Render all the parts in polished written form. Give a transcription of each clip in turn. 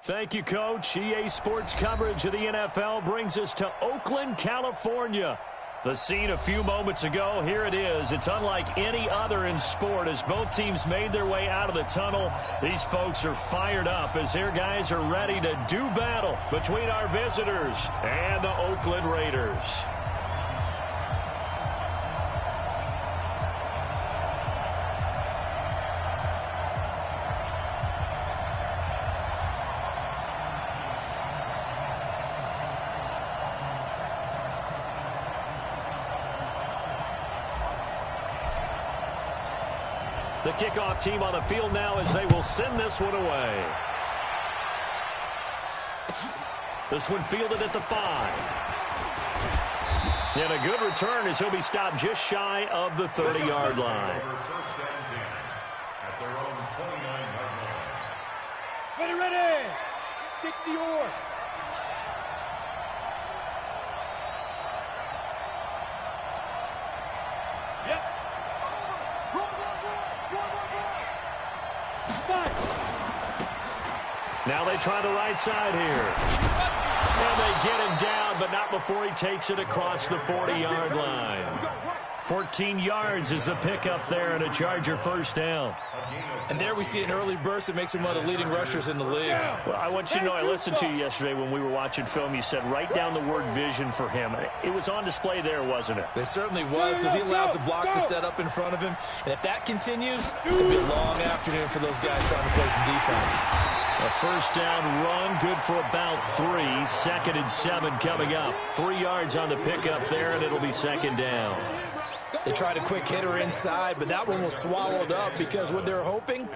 Thank you, Coach. EA Sports coverage of the NFL brings us to Oakland, California. The scene a few moments ago, here it is. It's unlike any other in sport as both teams made their way out of the tunnel. These folks are fired up as their guys are ready to do battle between our visitors and the Oakland Raiders. The kickoff team on the field now as they will send this one away. This one fielded at the 5. And a good return as he'll be stopped just shy of the 30-yard line. Ready, 60-yard. Now they try the right side here. And they get him down, but not before he takes it across the 40-yard line. 14 yards is the pickup there and a Charger first down. And there we see an early burst that makes him one of the leading rushers in the league. Well, I want you to know, I listened to you yesterday when we were watching film. You said write down the word vision for him. It was on display there, wasn't it? It certainly was, because he allows the blocks to set up in front of him. And if that continues, it'll be a long afternoon for those guys trying to play some defense. A first down run, good for about 3. 2nd and 7 coming up. 3 yards on the pickup there, and it'll be 2nd down. They tried a quick hitter inside, but that one was swallowed up because what they're hoping,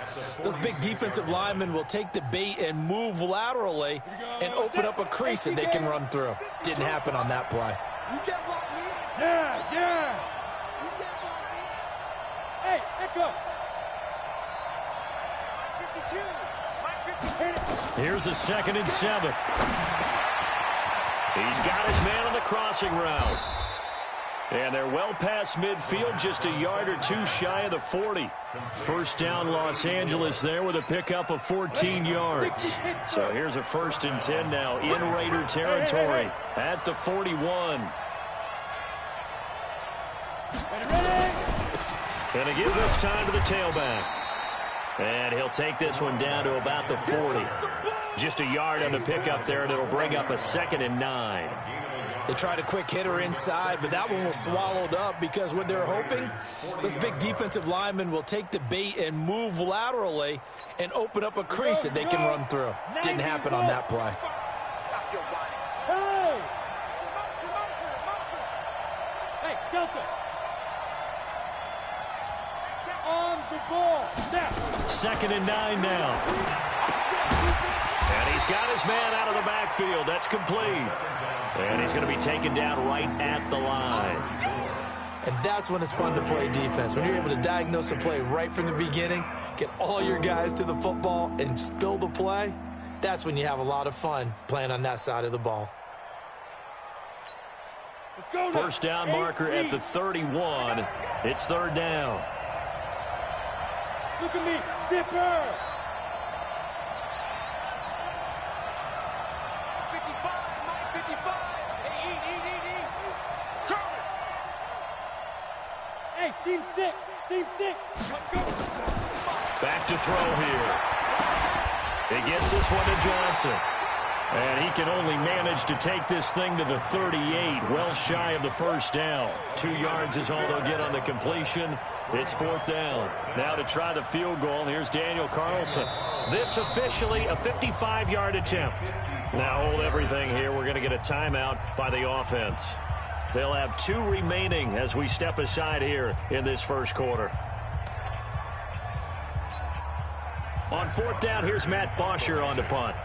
those big defensive linemen will take the bait and move laterally and open up a crease that they can run through. Didn't happen on that play. You get block me? Yeah. You get block me? Hey, echo. 52. Here's a 2nd and 7. He's got his man on the crossing route. And they're well past midfield, just a yard or 2 shy of the 40. First down Los Angeles there with a pickup of 14 yards. So here's a 1st and 10 now in Raider territory at the 41. And they give this time to the tailback. And he'll take this one down to about the 40. Just a yard on the pickup there, and it'll bring up a 2nd and 9. They tried a quick hitter inside, but that one was swallowed up because what they're hoping, those big defensive linemen will take the bait and move laterally and open up a crease that they can run through. Didn't happen on that play. Stop your whining. Hey! Hey, Delta. On the ball. Now. 2nd and 9 now. And he's got his man out of the backfield. That's complete. And he's going to be taken down right at the line. And that's when it's fun to play defense. When you're able to diagnose a play right from the beginning, get all your guys to the football, and spill the play, that's when you have a lot of fun playing on that side of the ball. Let's go. First down marker at the 31. It's 3rd down. Look at me. Zipper. 55. Hey, seam 6. Let's go. Back to throw here. He gets this one to Johnson. And he can only manage to take this thing to the 38, well shy of the first down. 2 yards is all they'll get on the completion. It's 4th down. Now to try the field goal, here's Daniel Carlson. This officially a 55-yard attempt. Now hold everything here. We're going to get a timeout by the offense. They'll have 2 remaining as we step aside here in this first quarter. On 4th down, here's Matt Bosher on the punt.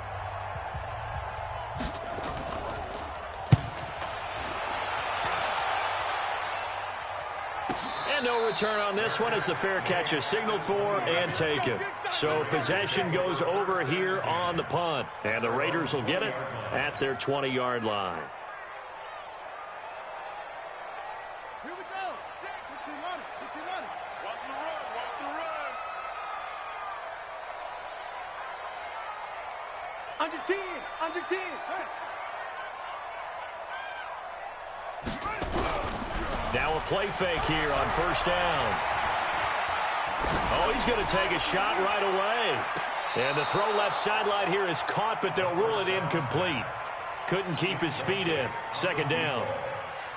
And no return on this one as the fair catch is signaled for and taken. So possession goes over here on the punt. And the Raiders will get it at their 20-yard line. Here we go. 6 and 2 running. Watch the run. Under 10. Under 10. Now a play fake here on first down. Oh, he's going to take a shot right away. And the throw left sideline here is caught, but they'll rule it incomplete. Couldn't keep his feet in. Second down.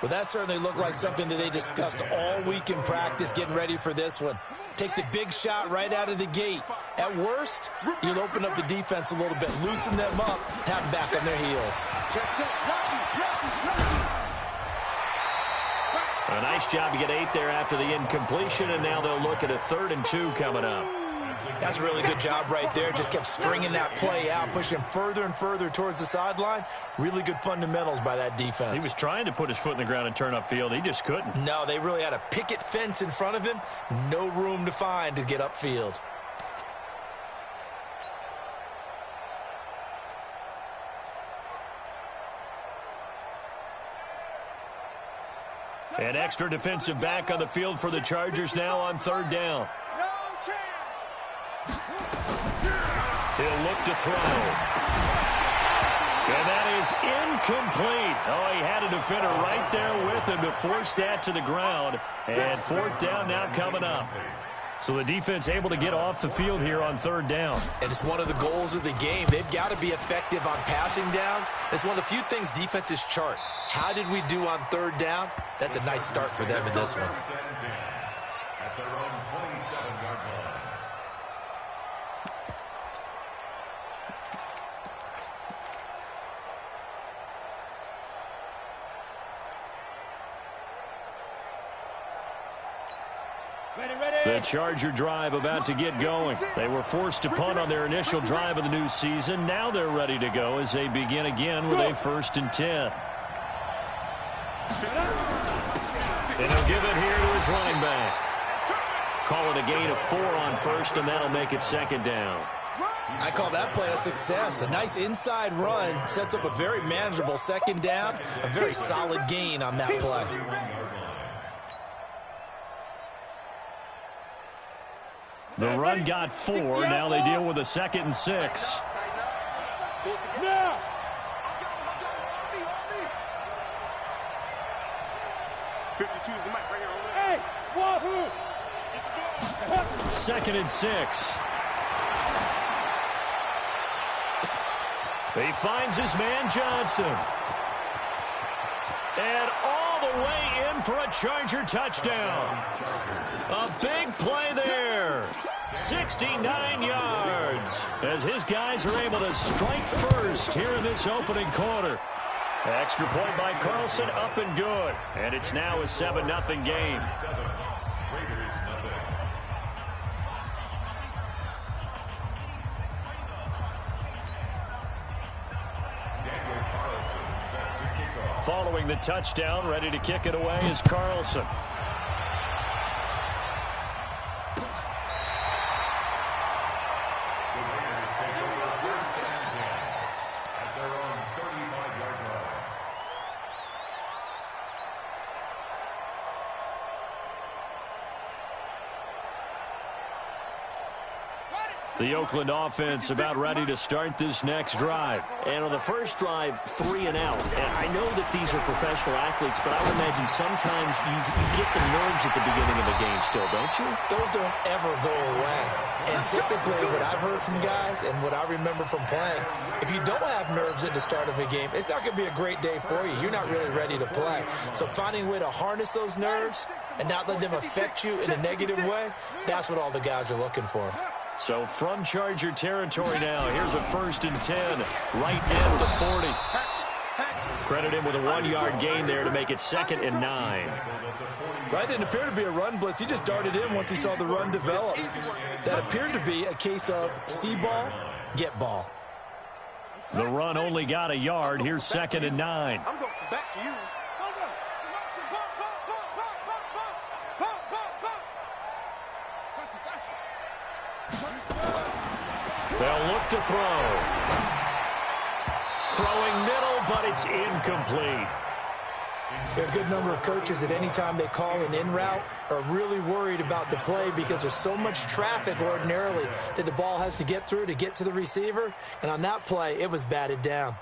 Well, that certainly looked like something that they discussed all week in practice getting ready for this one. Take the big shot right out of the gate. At worst, you'll open up the defense a little bit, loosen them up, have them back on their heels. A nice job to get 8 there after the incompletion, and now they'll look at a 3rd and 2 coming up. That's a really good job right there. Just kept stringing that play out, pushing further and further towards the sideline. Really good fundamentals by that defense. He was trying to put his foot in the ground and turn upfield. He just couldn't. No, they really had a picket fence in front of him. No room to find to get upfield. An extra defensive back on the field for the Chargers now on 3rd down. He'll look to throw. And that is incomplete. Oh, he had a defender right there with him to force that to the ground. And 4th down now coming up. So the defense able to get off the field here on 3rd down. And it's one of the goals of the game. They've got to be effective on passing downs. It's one of the few things defenses chart. How did we do on 3rd down? That's a nice start for them in this one. At their own 27-yard line. The Charger drive about to get going. They were forced to punt on their initial drive of the new season. Now they're ready to go as they begin again with a 1st and 10. And he'll give it here to his running back. Call it a gain of 4 on 1st, and that'll make it 2nd down. I call that play a success. A nice inside run sets up a very manageable 2nd down. A very solid gain on that play. The run got 4. Now they deal with a 2nd and 6. Now. 52 is the mic right here. Hey, Wahoo! 2nd and 6. He finds his man Johnson. And all the way in for a Charger touchdown. A big play there. 69 yards as his guys are able to strike first here in this opening quarter. Extra point by Carlson, up and good. And it's now a 7-0 game. Following the touchdown, ready to kick it away is Carlson. The Oakland offense about ready to start this next drive. And on the first drive, 3 and out. And I know that these are professional athletes, but I would imagine sometimes you get the nerves at the beginning of a game still, don't you? Those don't ever go away. And typically what I've heard from guys and what I remember from playing, if you don't have nerves at the start of a game, it's not going to be a great day for you. You're not really ready to play. So finding a way to harness those nerves and not let them affect you in a negative way, that's what all the guys are looking for. So from Charger territory now, here's a 1st and 10, right at the 40. Credit him with a 1-yard gain there to make it 2nd and 9. That didn't appear to be a run blitz. He just darted in once he saw the run develop. That appeared to be a case of see ball, get ball. The run only got a yard. Here's 2nd and 9. I'm going back to you. They'll look to throw. Throwing middle, but it's incomplete. There are a good number of coaches at any time they call an in route are really worried about the play because there's so much traffic ordinarily that the ball has to get through to get to the receiver. And on that play, it was batted down.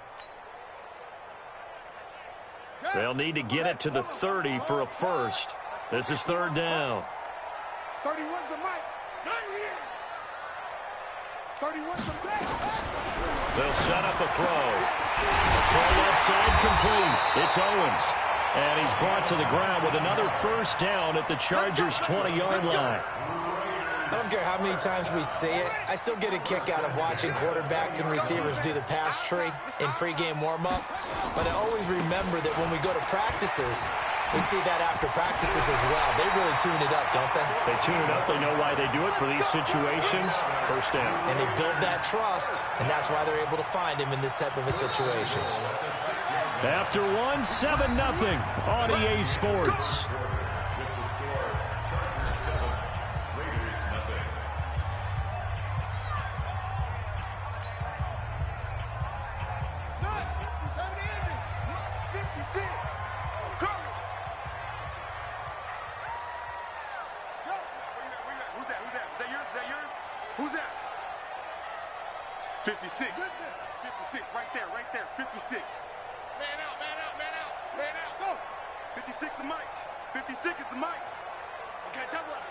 They'll need to get it to the 30 for a first. This is third down. 31's the mic. Not here. 31's the back. They'll set up a throw. A throw left side complete. It's Owens. And he's brought to the ground with another first down at the Chargers' 20-yard line. I don't care how many times we see it. I still get a kick out of watching quarterbacks and receivers do the pass tree in pregame warm-up. But I always remember that when we go to practices, we see that after practices as well. They really tune it up, don't they? They tune it up. They know why they do it for these situations. First down. And they build that trust, and that's why they're able to find him in this type of a situation. After one, 7-0 on EA Sports. Who's that? 56. 56, right there, 56. Man out, man out, man out, man out. Go. 56 the mic. 56 is the mic. Okay, double up.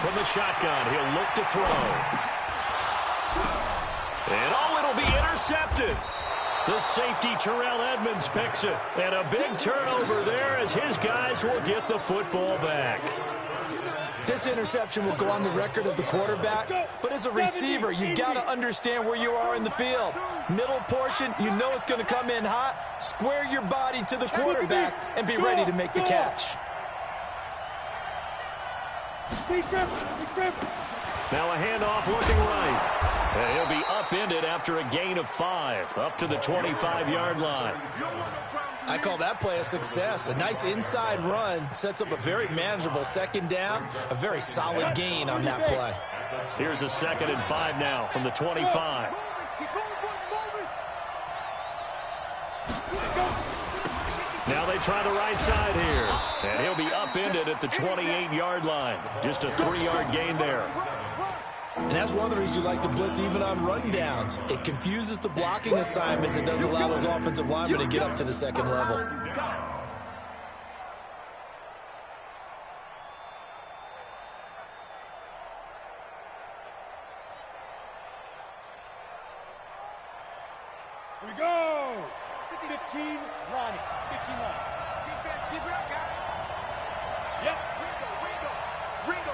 From the shotgun, he'll look to throw. And it'll be intercepted. The safety, Terrell Edmonds, picks it. And a big turnover there as his guys will get the football back. This interception will go on the record of the quarterback, but as a receiver, you've got to understand where you are in the field. Middle portion, you know it's going to come in hot. Square your body to the quarterback and be ready to make the catch. Now a handoff looking right. And he'll be upended after a gain of 5, up to the 25-yard line. I call that play a success. A nice inside run sets up a very manageable second down, a very solid gain on that play. Here's a 2nd and 5 now from the 25. Now they try the right side here. And he'll be upended at the 28-yard line. Just a 3-yard gain there. And that's one of the reasons you like to blitz even on run downs. It confuses the blocking assignments. It doesn't allow those offensive linemen to get up to the second level. Here we go. 15, Ronnie. 15 line. Defense, keep it up, guys. Yep. Ringo.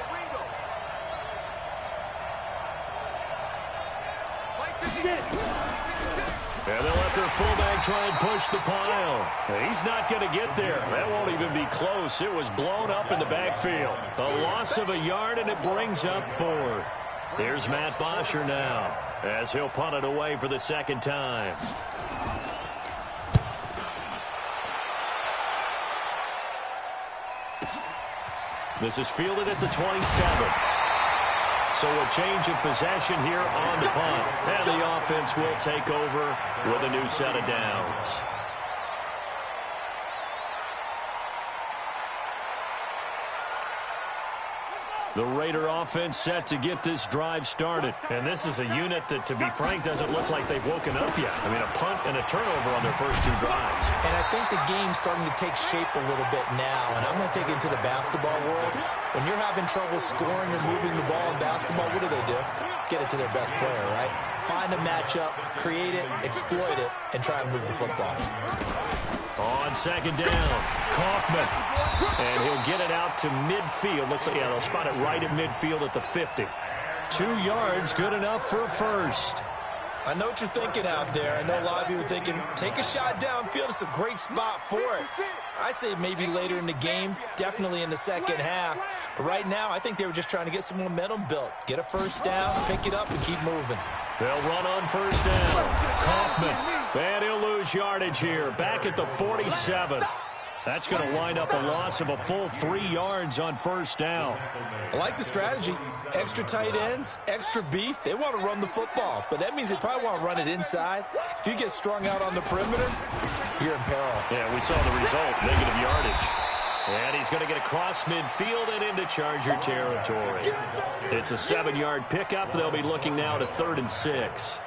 And they'll let their fullback try and push the pile. And he's not going to get there. That won't even be close. It was blown up in the backfield. A loss of a yard, and it brings up 4th. Here's Matt Bosher now, as he'll punt it away for the second time. This is fielded at the 27. So a change of possession here on the punt. And the offense will take over with a new set of downs. The Raider offense set to get this drive started. And this is a unit that, to be frank, doesn't look like they've woken up yet. I mean, a punt and a turnover on their first 2 drives. And I think the game's starting to take shape a little bit now. And I'm going to take it into the basketball world. When you're having trouble scoring or moving the ball in basketball, what do? Get it to their best player, right? Find a matchup, create it, exploit it, and try and move the football. On second down, Kaufman. And he'll get it out to midfield. Looks like, yeah, they'll spot it right at midfield at the 50. 2 yards, good enough for a first. I know what you're thinking out there. I know a lot of you are thinking, take a shot downfield. It's a great spot for it. I'd say maybe later in the game, definitely in the second half. But right now, I think they were just trying to get some momentum built. Get a first down, pick it up, and keep moving. They'll run on first down. Kaufman. And he'll lose yardage here. Back at the 47. That's going to wind up a loss of a full 3 yards on first down. I like the strategy. Extra tight ends, extra beef. They want to run the football, but that means they probably want to run it inside. If you get strung out on the perimeter, you're in peril. Yeah, we saw the result, negative yardage. And he's going to get across midfield and into Charger territory. It's a 7-yard pickup. They'll be looking now to 3rd and 6.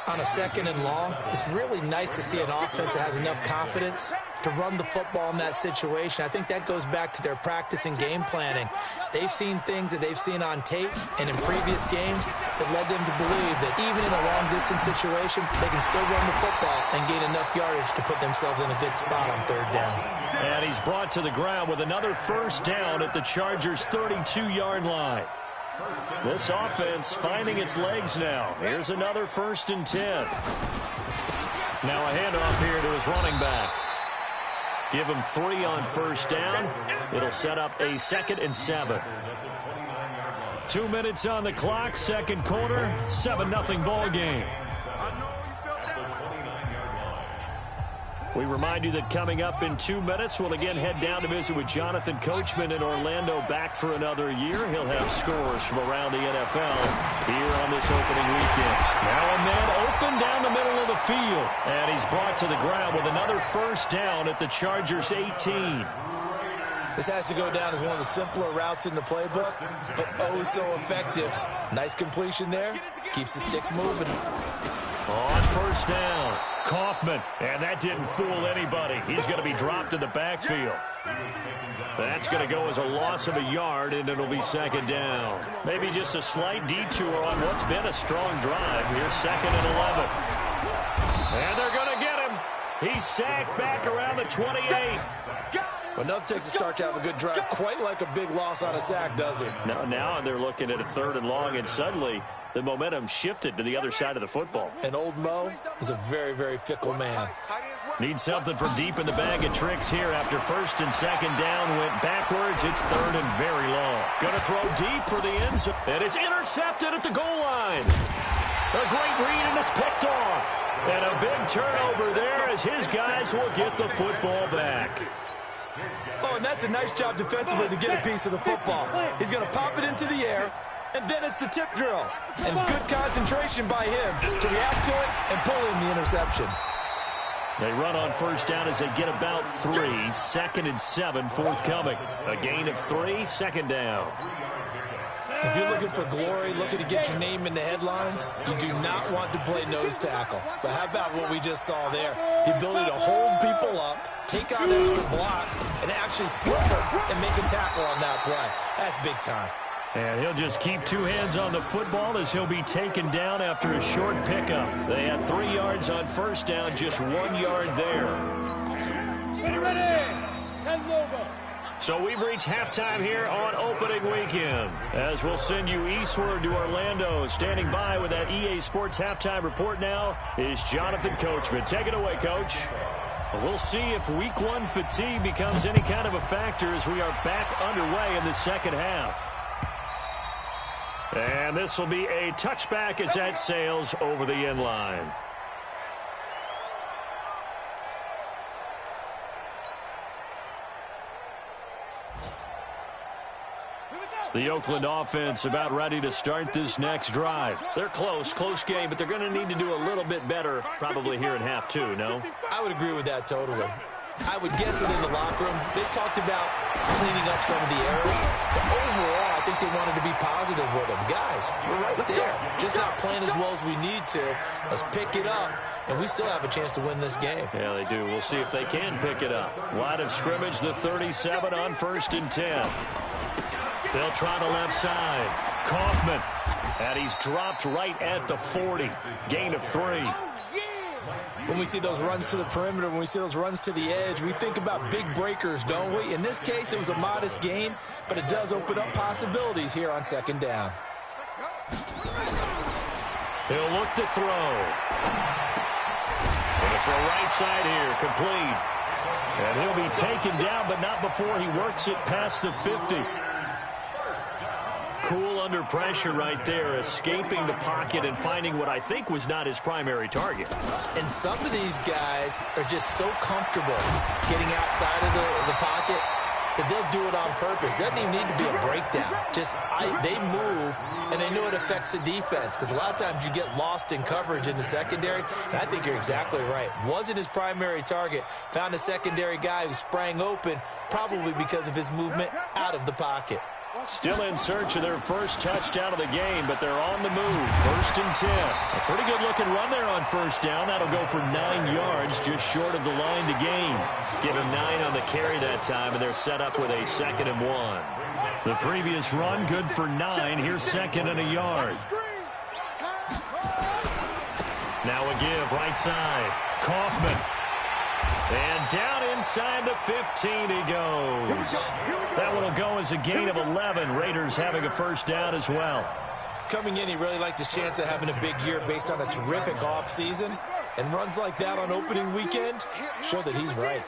On a 2nd and long, it's really nice to see an offense that has enough confidence to run the football in that situation. I think that goes back to their practice and game planning. They've seen things that they've seen on tape and in previous games that led them to believe that even in a long-distance situation, they can still run the football and gain enough yardage to put themselves in a good spot on 3rd down. And he's brought to the ground with another first down at the Chargers' 32-yard line. This offense finding its legs now. Here's another 1st and 10. Now a handoff here to his running back. Give him 3 on first down. It'll set up a 2nd and 7. 2 minutes on the clock, 2nd quarter, 7-0 ball game. We remind you that coming up in 2 minutes, we'll again head down to visit with Jonathan Coachman in Orlando, back for another year. He'll have scores from around the NFL here on this opening weekend. Now a man open down the middle of the field, and he's brought to the ground with another first down at the Chargers' 18. This has to go down as one of the simpler routes in the playbook, but oh so effective. Nice completion there. Keeps the sticks moving. On first down, Kaufman, and that didn't fool anybody. He's going to be dropped in the backfield. That's going to go as a loss of a yard, and it'll be 2nd down. Maybe just a slight detour on what's been a strong drive. Here's 2nd and 11. And they're going to get him. He's sacked back around the 28. But nothing takes a start to have a good drive, quite like a big loss on a sack, does it? Now they're looking at a 3rd and long, and suddenly the momentum shifted to the other side of the football. And old Mo is a very, very fickle man. Needs something from deep in the bag of tricks here after 1st and 2nd down. Went backwards. It's 3rd and very long. Going to throw deep for the end zone. And it's intercepted at the goal line. A great read, and it's picked off. And a big turnover there as his guys will get the football back. Oh, and that's a nice job defensively to get a piece of the football. He's going to pop it into the air, and then it's the tip drill. And good concentration by him to react to it and pull in the interception. They run on first down as they get about 3. 2nd and 7 forthcoming. A gain of 3, 2nd down. If you're looking for glory, looking to get your name in the headlines, you do not want to play nose tackle. But how about what we just saw there? The ability to hold people up, take on extra blocks, and actually slip them and make a tackle on that play. That's big time. And he'll just keep 2 hands on the football as he'll be taken down after a short pickup. They had 3 yards on first down, just 1 yard there. Get ready. 10 over. So we've reached halftime here on opening weekend, as we'll send you eastward to Orlando. Standing by with that EA Sports halftime report now is Jonathan Coachman. Take it away, Coach. We'll see if week 1 fatigue becomes any kind of a factor as we are back underway in the second half. And this will be a touchback as that sails over the end line. The Oakland offense about ready to start this next drive. They're close game, but they're going to need to do a little bit better probably here in half 2, no? I would agree with that totally. I would guess that in the locker room, they talked about cleaning up some of the errors. But overall, I think they wanted to be positive with them. Guys, we're right there. Just not playing as well as we need to. Let's pick it up, and we still have a chance to win this game. Yeah, they do. We'll see if they can pick it up. Line of scrimmage, the 37 on 1st and 10. They'll try the left side. Kaufman. And he's dropped right at the 40. Gain of 3. When we see those runs to the perimeter, when we see those runs to the edge, we think about big breakers, don't we? In this case, it was a modest gain, but it does open up possibilities here on 2nd down. He'll look to throw. And it's the right side here, complete. And he'll be taken down, but not before he works it past the 50. cool under pressure right there, escaping the pocket and finding what I think was not his primary target. And some of these guys are just so comfortable getting outside of the pocket that they'll do it on purpose. It doesn't even need to be a breakdown. They move, and they know it affects the defense, because a lot of times you get lost in coverage in the secondary, and I think you're exactly right. Wasn't his primary target. Found a secondary guy who sprang open, probably because of his movement out of the pocket. Still in search of their first touchdown of the game, but they're on the move. 1st and 10. A pretty good-looking run there on first down. That'll go for 9 yards, just short of the line to gain. Give him 9 on the carry that time, and they're set up with a 2nd and 1. The previous run, good for 9. Here's 2nd and a yard. Now a give, right side. Kaufman. And down inside the 15 he goes. That one will go as a gain of 11. Raiders having a first down as well. Coming in, he really liked his chance of having a big year based on a terrific offseason. And runs like that on opening weekend show that he's right.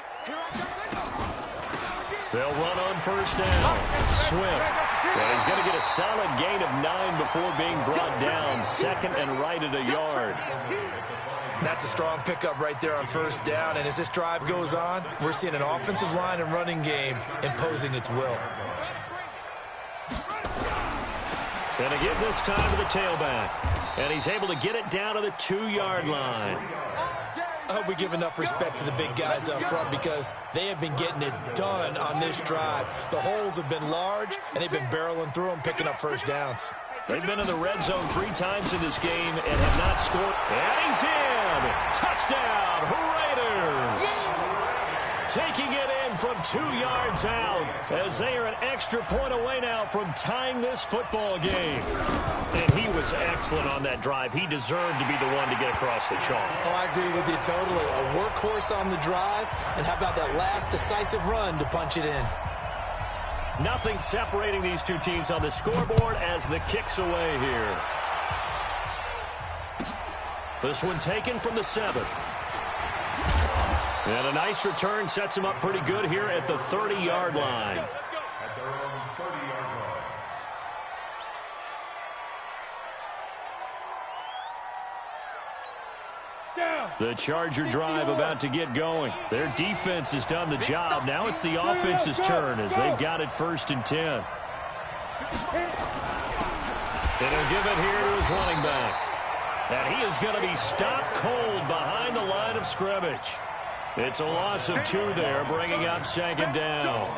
They'll run on first down. Swift. And he's going to get a solid gain of 9 before being brought down. 2nd and right at a yard. That's a strong pickup right there on first down. And as this drive goes on, we're seeing an offensive line and running game imposing its will. And a give this time to the tailback. And he's able to get it down to the 2-yard line. I hope we give enough respect to the big guys up front, because they have been getting it done on this drive. The holes have been large, and they've been barreling through them, picking up first downs. They've been in the red zone 3 times in this game and have not scored. And he's in! Touchdown, Raiders! Taking it in from 2 yards out, as they are an extra point away now from tying this football game. And he was excellent on that drive. He deserved to be the one to get across the chalk. Oh, I agree with you totally. A workhorse on the drive, and how about that last decisive run to punch it in? Nothing separating these two teams on the scoreboard as the kick's away here. This one taken from the 7. And a nice return sets him up pretty good here at the 30-yard line. At their own 30-yard line. The Charger drive about to get going. Their defense has done the job. Now it's the offense's turn as they've got it 1st and 10. And he'll give it here to his running back. And he is going to be stopped cold behind the line of scrimmage. It's a loss of 2 there, bringing up 2nd down.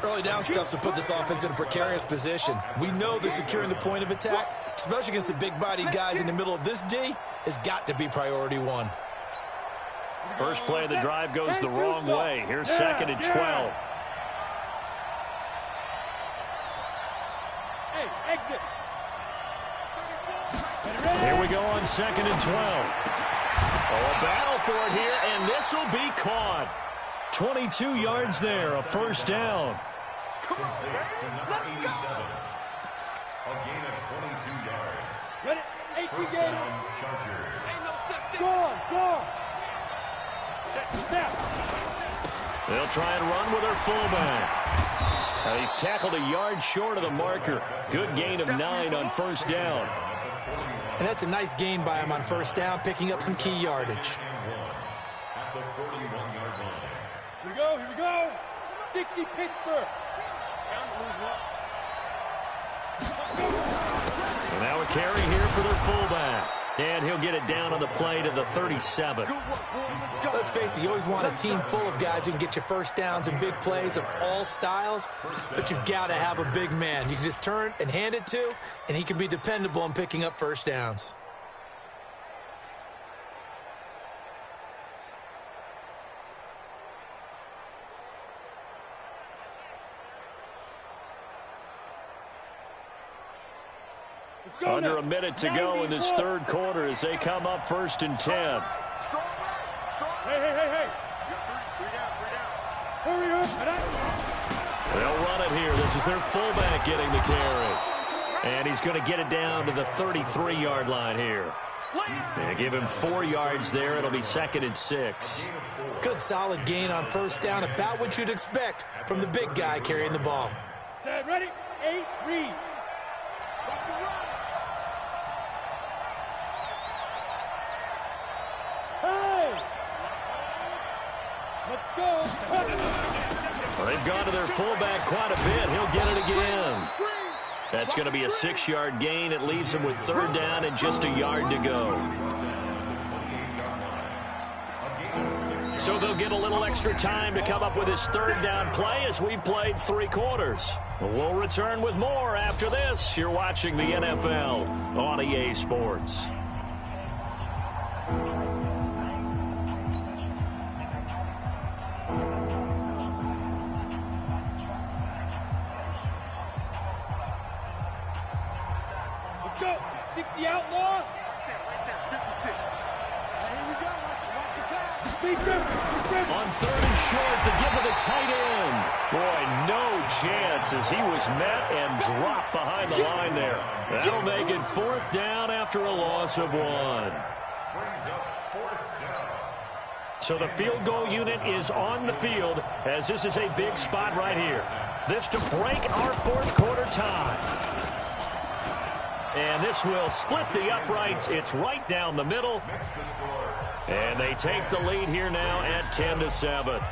Early down stuff to put this offense in a precarious position. We know that securing the point of attack, especially against the big-bodied guys in the middle of this D, has got to be priority 1. First play of the drive goes the wrong way. Here's 2nd and 12. Hey, exit. Here we go on 2nd and 12. Oh, a battle for it here, and this will be caught. 22 yards there, a first down. Complete to number 87. A gain of 22 yards. Ready? First down, Chargers. Go on, go on. Snap. They'll try and run with their fullback. He's tackled a yard short of the marker. Good gain of 9 on first down. And that's a nice gain by him on first down, picking up some key yardage. At the 41-yard line. Here we go. 60 Pittsburgh. And now a carry here for their fullback. And he'll get it down on the play to the 37. Let's face it, you always want a team full of guys who can get you first downs and big plays of all styles, but you've got to have a big man you can just turn and hand it to, and he can be dependable in picking up first downs. Under a minute to go in this 3rd quarter as they come up 1st and 10. Hey. Hurry up. They'll run it here. This is their fullback getting the carry. And he's going to get it down to the 33-yard line here. They give him 4 yards there. It'll be 2nd and 6. Good solid gain on first down, about what you'd expect from the big guy carrying the ball. Set, ready? 8, read. They've gone to their fullback quite a bit. He'll get it again. That's going to be a 6-yard gain. It leaves him with 3rd down and just a yard to go. So they'll get a little extra time to come up with his 3rd down play as we've played 3 quarters. We'll return with more after this. You're watching the NFL on EA Sports. Let's go. 60 outlaw. Right there, 56. Here we go. Watch the pass. Big rip. On 3rd and short, the give to the tight end. Boy, no chance as he was met and dropped behind the line there. That'll make it 4th down after a loss of 1. So the field goal unit is on the field as this is a big spot right here. This to break our 4th quarter tie. And this will split the uprights. It's right down the middle. And they take the lead here now at 10-7.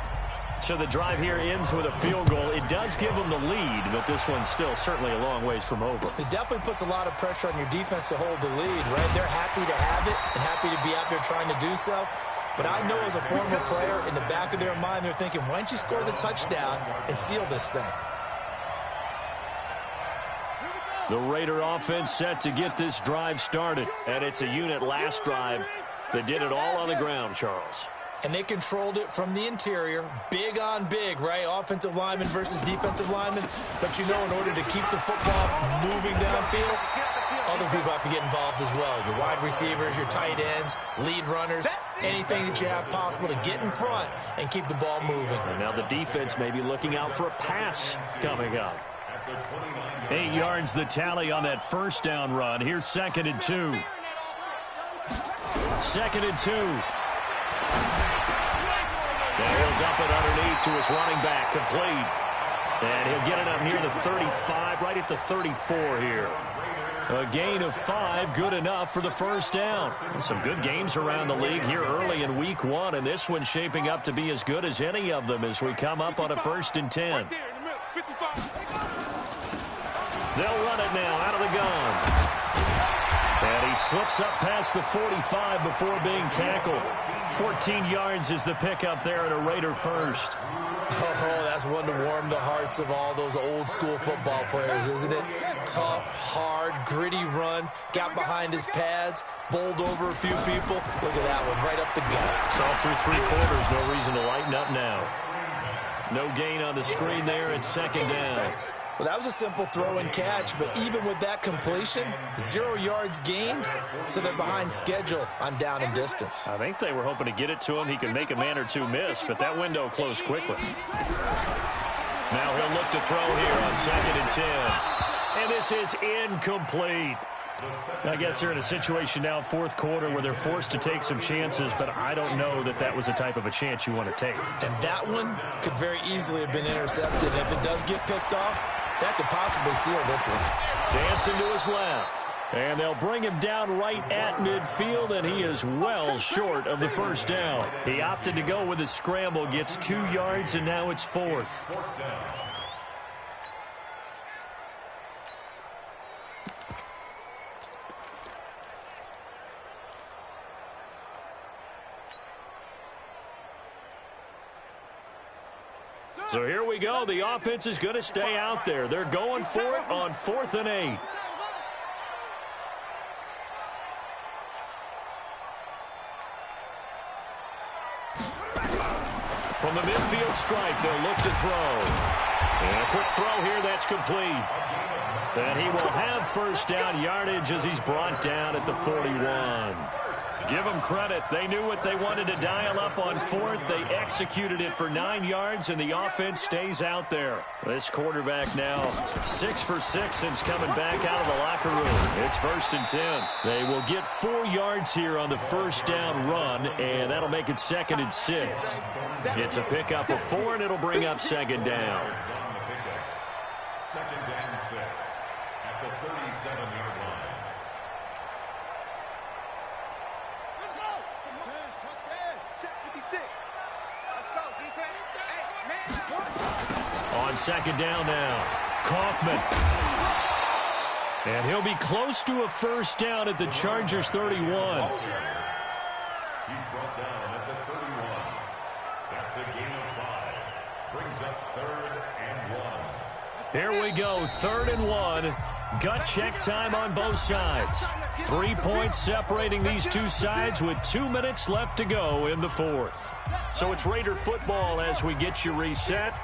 So the drive here ends with a field goal. It does give them the lead, but this one's still certainly a long ways from over. It definitely puts a lot of pressure on your defense to hold the lead, right? They're happy to have it and happy to be out there trying to do so. But I know as a former player, in the back of their mind, they're thinking, why don't you score the touchdown and seal this thing? The Raider offense set to get this drive started. And it's a unit last drive that did it all on the ground, Charles. And they controlled it from the interior, big on big, right? Offensive lineman versus defensive lineman. But you know, in order to keep the football moving downfield, other people have to get involved as well. Your wide receivers, your tight ends, lead runners, anything that you have possible to get in front and keep the ball moving. And now the defense may be looking out for a pass coming up. 8 yards the tally on that 1st down run. Here's 2nd and 2. 2nd and 2. And he'll dump it underneath to his running back, complete. And he'll get it up near the 35, right at the 34 here. A gain of 5, good enough for the 1st down. Some good games around the league here early in week 1, and this one's shaping up to be as good as any of them as we come up on a 1st and 10. They'll run it now out of the gun. And he slips up past the 45 before being tackled. 14 yards is the pickup there at a Raider 1st. Oh, that's one to warm the hearts of all those old school football players, isn't it? Tough, hard, gritty run, got behind his pads, bowled over a few people. Look at that one, right up the gut. Saw through 3 quarters, no reason to lighten up now. No gain on the screen there at 2nd down. Well, that was a simple throw and catch, but even with that completion, 0 yards gained, so they're behind schedule on down and distance. I think they were hoping to get it to him. He could make a man or two miss, but that window closed quickly. Now he'll look to throw here on 2nd and 10. And this is incomplete. I guess they're in a situation now, 4th quarter, where they're forced to take some chances, but I don't know that that was the type of a chance you want to take. And that one could very easily have been intercepted. And if it does get picked off, that could possibly seal this one. Dancing to his left. And they'll bring him down right at midfield, and he is well short of the 1st down. He opted to go with a scramble, gets 2 yards, and now it's 4th. So here we go. The offense is going to stay out there. They're going for it on 4th and 8. From the midfield stripe, they'll look to throw. And a quick throw here, that's complete. And he will have 1st down yardage as he's brought down at the 41. Give them credit. They knew what they wanted to dial up on 4th. They executed it for 9 yards, and the offense stays out there. This quarterback now 6 for 6 since coming back out of the locker room. It's 1st and 10. They will get 4 yards here on the 1st down run, and that'll make it 2nd and 6. It's a pickup of 4, and it'll bring up 2nd down. 2nd and 6 at the 37-yard line. on second down now. Kaufman. And he'll be close to a first down at the Chargers 31. He's brought down at the 31. That's a gain of 5. Brings up 3rd and 1. Here we go, 3rd and 1. Gut check time on both sides. 3 points separating these two sides with 2 minutes left to go in the 4th. So it's Raider football as we get you reset.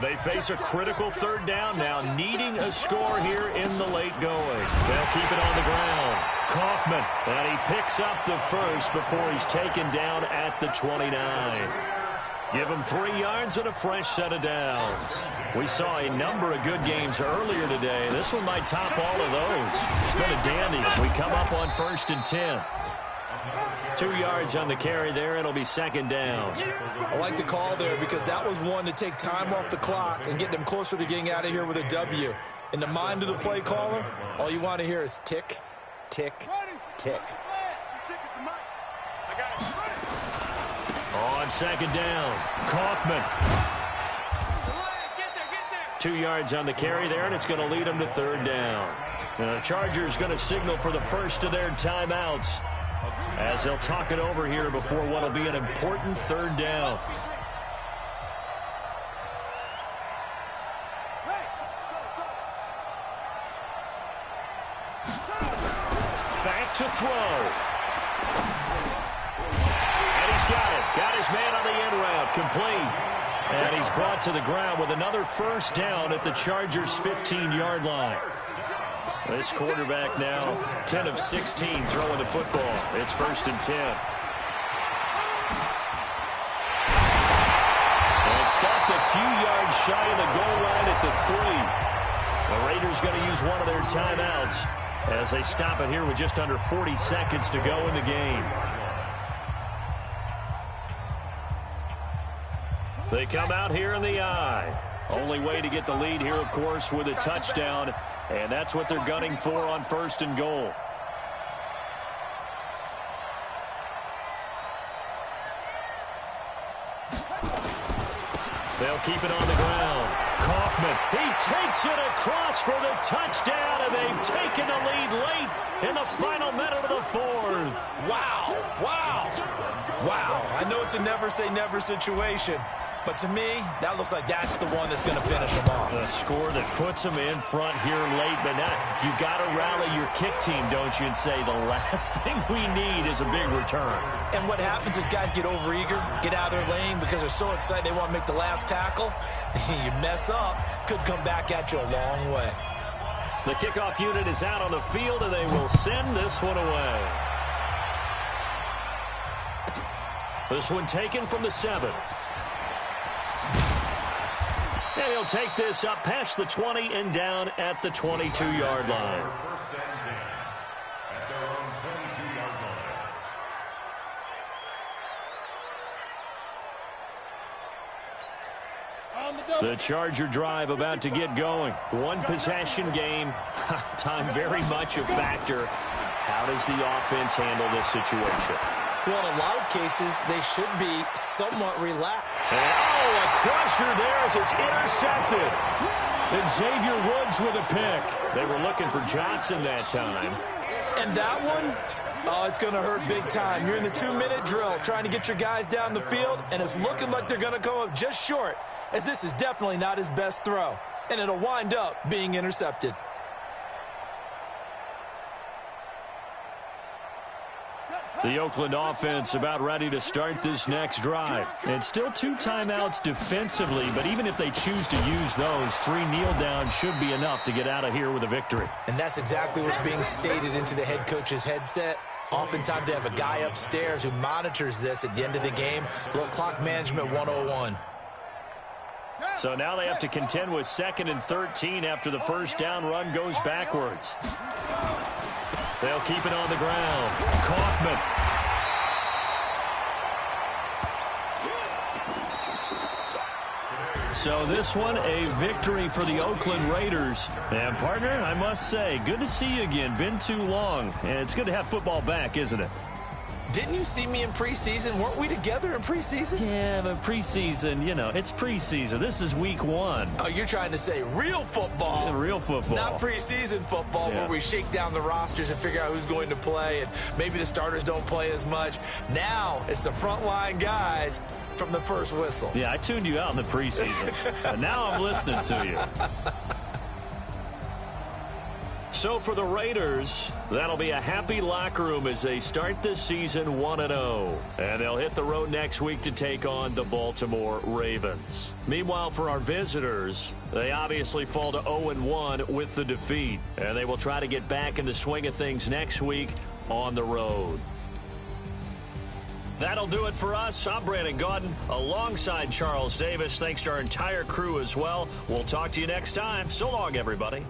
They face a critical 3rd down now, needing a score here in the late going. They'll keep it on the ground. Kaufman, and he picks up the first before he's taken down at the 29. Give him 3 yards and a fresh set of downs. We saw a number of good games earlier today. This one might top all of those. It's been a dandy as we come up on 1st and 10. 2 yards on the carry there. It'll be second down. I like the call there because that was one to take time off the clock and get them closer to getting out of here with a W. In the mind of the play caller, all you want to hear is tick, tick, tick. On second down, Kaufman. 2 yards on the carry there, and it's going to lead them to 3rd down. The Chargers going to signal for the first of their timeouts as they'll talk it over here before what will be an important 3rd down. Back to throw. And he's got it. Got his man on the end route. Complete. And he's brought to the ground with another first down at the Chargers' 15-yard line. This quarterback now 10 of 16 throwing the football. It's 1st and 10. And stopped a few yards shy of the goal line at the 3. The Raiders going to use one of their timeouts as they stop it here with just under 40 seconds to go in the game. They come out here in the eye. Only way to get the lead here, of course, with a touchdown. And that's what they're gunning for on 1st and goal. They'll keep it on the ground. Kaufman, he takes it across for the touchdown, and they've taken the lead late in the final minute of the 4th. Wow, wow, wow. I know it's a never say never situation, but to me, that looks like that's the one that's going to finish them off. The score that puts them in front here late, but now you got to rally your kick team, don't you, and say the last thing we need is a big return. And what happens is guys get overeager, get out of their lane because they're so excited they want to make the last tackle. You mess up, could come back at you a long way. The kickoff unit is out on the field, and they will send this one away. This one taken from the 7. And he'll take this up past the 20 and down at the 22-yard line. 1st and 10 at their own 22-yard line. The Charger drive about to get going. One possession game. Time very much a factor. How does the offense handle this situation? Well, in a lot of cases, they should be somewhat relaxed. And, a crusher there as it's intercepted. And Xavier Woods with a pick. They were looking for Johnson that time. And that one, it's going to hurt big time. You're in the 2-minute drill trying to get your guys down the field, and it's looking like they're going to come up just short, as this is definitely not his best throw. And it'll wind up being intercepted. The Oakland offense about ready to start this next drive. And still 2 timeouts defensively, but even if they choose to use those, 3 kneel downs should be enough to get out of here with a victory. And that's exactly what's being stated into the head coach's headset. Oftentimes they have a guy upstairs who monitors this at the end of the game. A little clock management 101. So now they have to contend with 2nd and 13 after the first down run goes backwards. They'll keep it on the ground. Kaufman. So this one, a victory for the Oakland Raiders. And, partner, I must say, good to see you again. Been too long. And it's good to have football back, isn't it? Didn't you see me in preseason? Weren't we together in preseason? Yeah, but preseason, it's preseason. This is week 1. Oh, you're trying to say real football. Yeah, real football. Not preseason football where we shake down the rosters and figure out who's going to play, and maybe the starters don't play as much. Now it's the frontline guys from the first whistle. Yeah, I tuned you out in the preseason, but now I'm listening to you. So for the Raiders, that'll be a happy locker room as they start this season 1-0. And they'll hit the road next week to take on the Baltimore Ravens. Meanwhile, for our visitors, they obviously fall to 0-1 with the defeat. And they will try to get back in the swing of things next week on the road. That'll do it for us. I'm Brandon Gaudin alongside Charles Davis. Thanks to our entire crew as well. We'll talk to you next time. So long, everybody.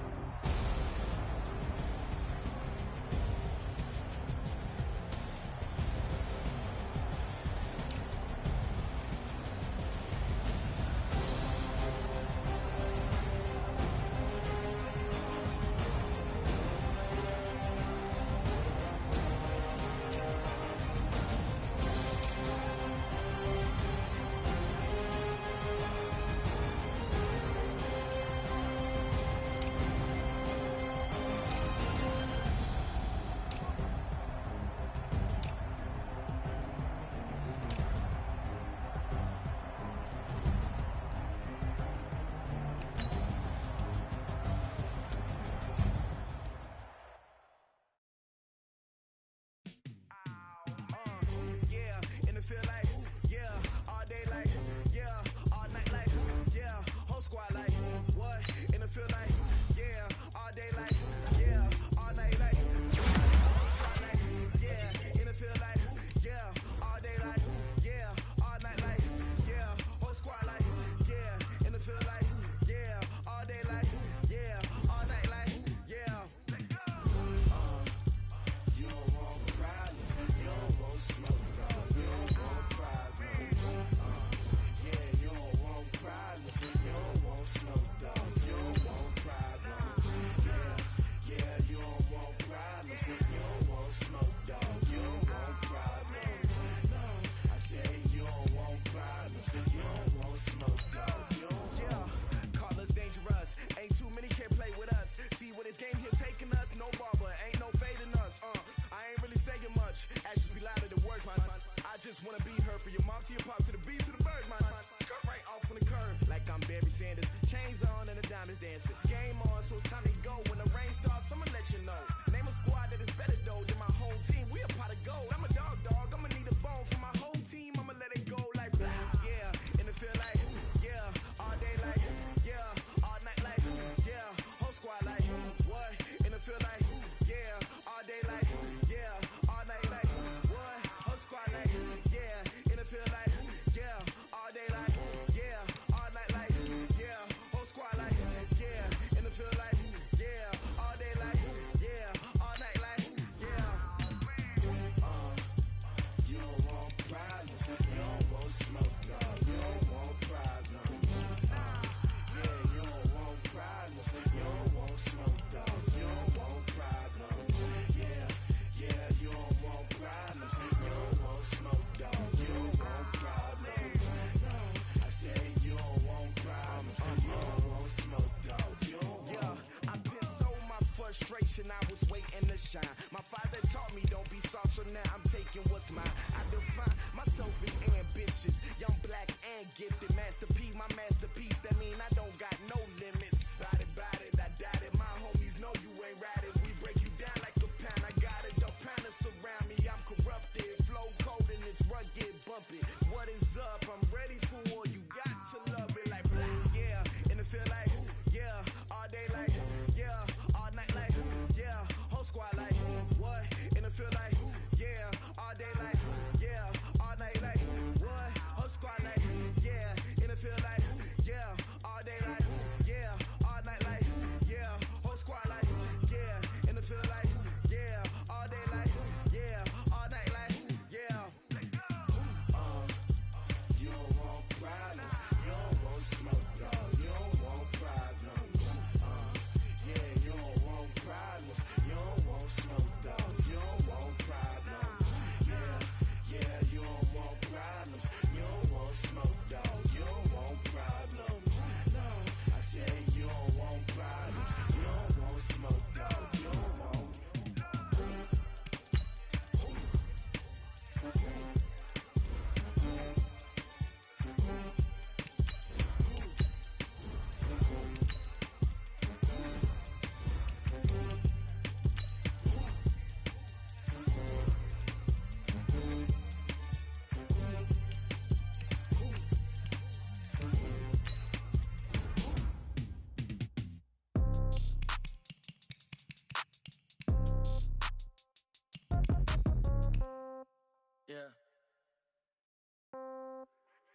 I was waiting to shine. My father taught me don't be soft, so now I'm taking what's mine. I define myself as ambitious, young, black, and gifted. Master P, my masterpiece. That mean I don't got no limits. Bout it, I doubt it. My homies know you ain't ratted. We break you down like a pound. I got it, don't pound us around me. I'm corrupted, flow cold and it's rugged, bumpy. What is up? I'm ready for war. You got to love it like yeah, and it feel like yeah, all day like yeah, all night like yeah, whole squad like what? And it feel like yeah, all day like yeah, all night like what? Whole squad like yeah, and it feel like yeah, all day like yeah,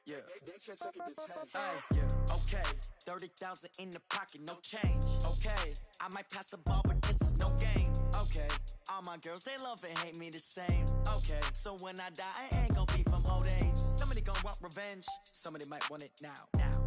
Yeah. Okay, 30,000 in the pocket, no change. Okay, I might pass the ball, but this is no game. Okay, all my girls, they love and hate me the same. Okay, so when I die, I ain't gon' be from old age. Somebody gon' want revenge, somebody might want it now.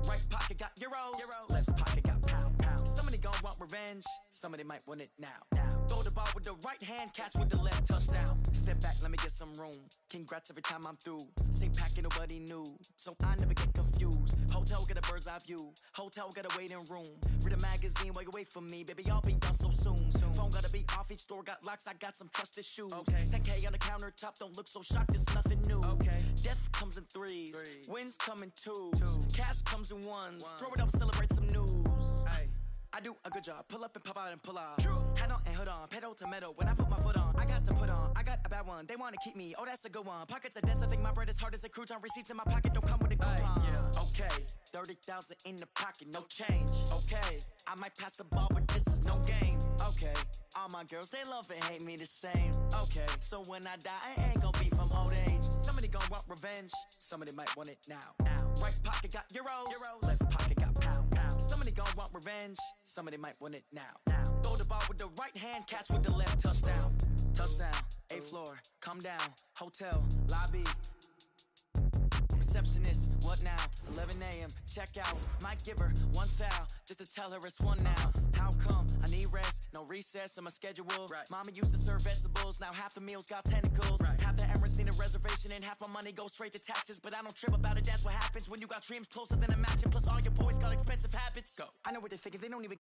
Right pocket got euros, left pocket got pounds. Somebody gon' want revenge, somebody might want it now. Throw the ball with the right hand, catch with the left, touchdown. Step back, let me get some room. Congrats every time I'm through. Same packet, nobody knew, so I never get confused. Hotel get a bird's eye view, hotel get a waiting room. Read a magazine while you wait for me, baby, I'll be done so soon. Phone gotta be off, each store got locks, I got some trusted shoes. 10K on the countertop, don't look so shocked, it's nothing new. Death comes in threes, wins come in twos, cash comes in ones. Throw it up, celebrate some news. I do a good job, pull up and pop out and pull out. Head on and hood on, pedal to metal. When I put my foot on, I got to put on. I got a bad one, they wanna keep me, oh that's a good one. Pockets are dense, I think my bread is hard as a crouton. Receipts in my pocket don't come with a coupon. Okay, 30,000 in the pocket, no change. Okay, I might pass the ball, but this is no game. Okay, all my girls, they love and hate me the same. Okay, so when I die, I ain't gon' be from old age. Somebody gon' want revenge, somebody might want it now. Right pocket got euros, left pocket got pounds. Somebody gon' want revenge, somebody might want it now. Throw the ball with the right hand, catch with the left, touchdown. Touchdown, 8th floor, come down, hotel, lobby. Receptionist, what now? 11 a.m., check out. Might give her one foul, just to tell her it's one now. How come? I need rest, no recess in my schedule. Mama used to serve vegetables, now half the meals got tentacles. Half the Emirates need a reservation and half my money goes straight to taxes. But I don't trip about it, that's what happens when you got dreams closer than a match. And plus all your boys got expensive habits. Go. I know what they're thinking, they don't even